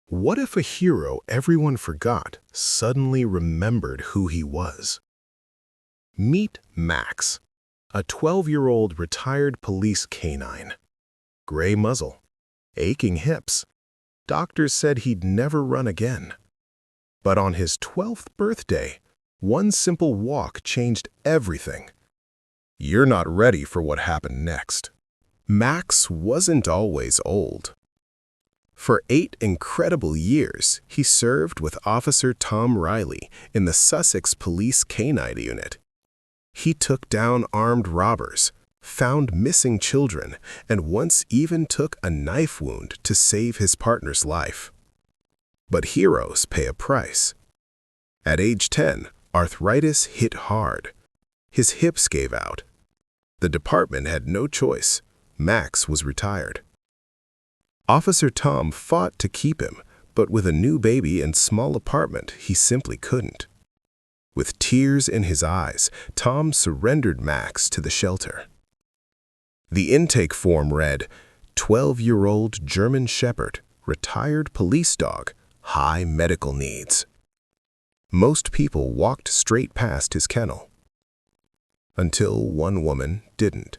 What if a hero everyone forgot suddenly remembered who he was? Meet Max, a 12-year-old retired police canine. Gray muzzle, aching hips. Doctors said he'd never run again. But on his 12th birthday, one simple walk changed everything. You're not ready for what happened next. Max wasn't always old. For 8 incredible years, he served with Officer Tom Riley in the Sussex Police Canine Unit. He took down armed robbers, found missing children, and once even took a knife wound to save his partner's life. But heroes pay a price. At age 10, arthritis hit hard. His hips gave out. The department had no choice. Max was retired. Officer Tom fought to keep him, but with a new baby and small apartment, he simply couldn't. With tears in his eyes, Tom surrendered Max to the shelter. The intake form read, 12-year-old German Shepherd, retired police dog, high medical needs. Most people walked straight past his kennel. Until one woman didn't.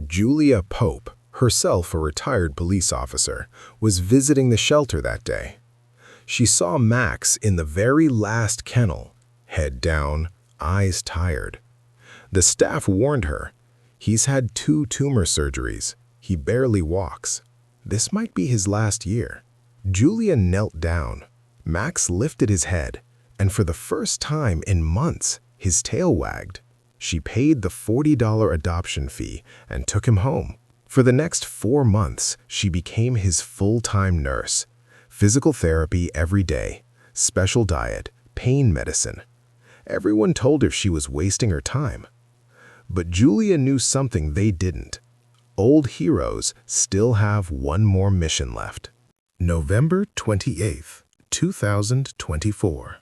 Julia Pope, herself a retired police officer, was visiting the shelter that day. She saw Max in the very last kennel, head down, eyes tired. The staff warned her, "He's had 2 tumor surgeries. He barely walks. This might be his last year." Julia knelt down. Max lifted his head, and for the first time in months, his tail wagged. She paid the $40 adoption fee and took him home. For the next 4 months, she became his full-time nurse. Physical therapy every day, special diet, pain medicine. Everyone told her she was wasting her time. But Julia knew something they didn't. Old heroes still have one more mission left. November 28th, 2024.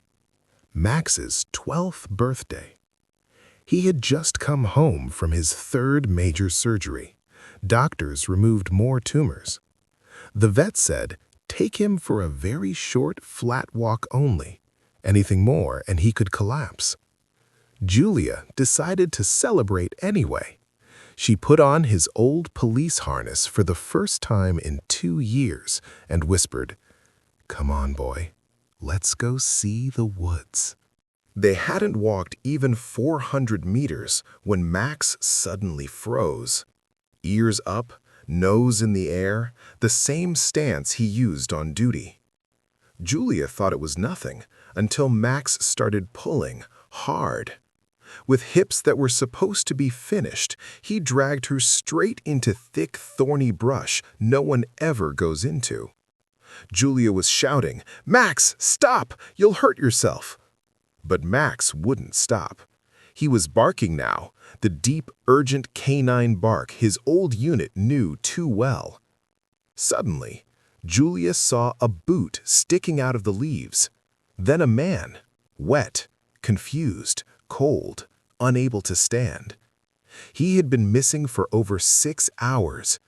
Max's 12th birthday. He had just come home from his 3rd major surgery. Doctors removed more tumors. The vet said, take him for a very short, flat walk only. Anything more and he could collapse. Julia decided to celebrate anyway. She put on his old police harness for the first time in 2 years and whispered, "Come on, boy, let's go see the woods." They hadn't walked even 400 meters when Max suddenly froze. Ears up, nose in the air, the same stance he used on duty. Julia thought it was nothing until Max started pulling hard. With hips that were supposed to be finished, he dragged her straight into thick, thorny brush no one ever goes into. Julia was shouting, "Max, stop! You'll hurt yourself!" But Max wouldn't stop. He was barking now, the deep, urgent canine bark his old unit knew too well. Suddenly, Julia saw a boot sticking out of the leaves. Then a man, wet, confused, cold, unable to stand. He had been missing for over 6 hours.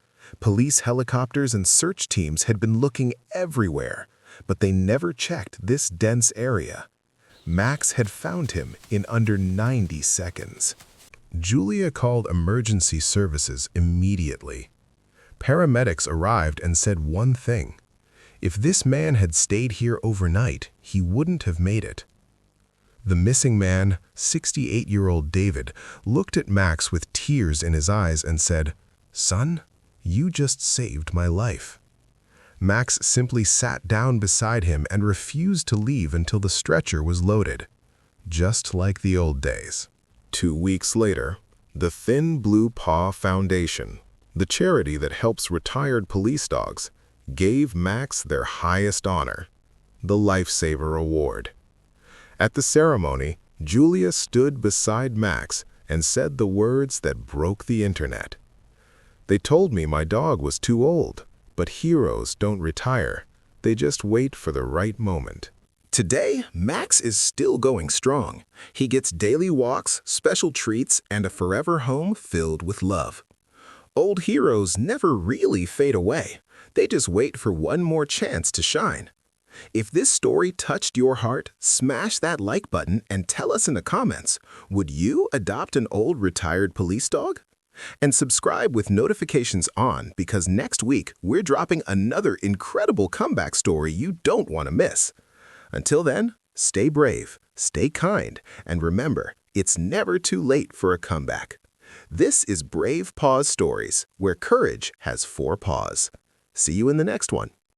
Police helicopters and search teams had been looking everywhere, but they never checked this dense area. Max had found him in under 90 seconds. Julia called emergency services immediately. Paramedics arrived and said one thing. If this man had stayed here overnight, he wouldn't have made it. The missing man, 68-year-old David, looked at Max with tears in his eyes and said, "Son, you just saved my life." Max simply sat down beside him and refused to leave until the stretcher was loaded, just like the old days. 2 weeks later, the Thin Blue Paw Foundation, the charity that helps retired police dogs, gave Max their highest honor, the Lifesaver Award. At the ceremony, Julia stood beside Max and said the words that broke the internet. "They told me my dog was too old. But heroes don't retire. They just wait for the right moment." Today, Max is still going strong. He gets daily walks, special treats, and a forever home filled with love. Old heroes never really fade away. They just wait for one more chance to shine. If this story touched your heart, smash that like button and tell us in the comments, would you adopt an old retired police dog? And subscribe with notifications on because next week we're dropping another incredible comeback story you don't want to miss. Until then, stay brave, stay kind, and remember, it's never too late for a comeback. This is Brave Paws Stories, where courage has 4 paws. See you in the next one.